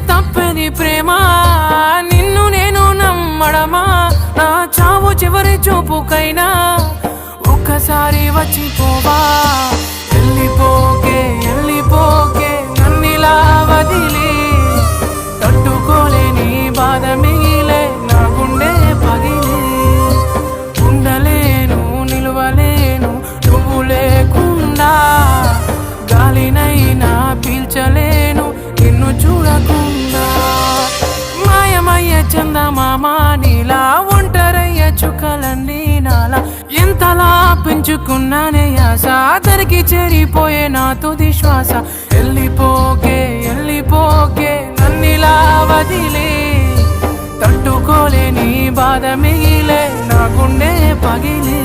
తప్పని ప్రేమ నిన్ను నేను నమ్మడమా నా చావు చివరి చూపుకైనా ఒక్కసారి వచ్చిపోవా వెళ్ళిపోకే వెళ్ళిపోకే నన్నిలా వదిలి తట్టుకోలేని బాధ మిగిలే నా గుండె పగిలి ఉండలేను నిలువలేను నువ్వు లేకుండా గాలినైనా పీల్చలేను నిన్ను చూడకుండా మాయమయ్య చందమామ నీలా ఒంటరయ్య చుక్కలన్నీ నాలా ఎంతలా పెంచుకున్నానే ఆశ తరికి చేరిపోయే నా తుది శ్వాస వెళ్ళిపోకే వెళ్ళిపోకే నన్నిలా వదిలే తట్టుకోలేని బాధ మిగిలే నా గుండె పగిలే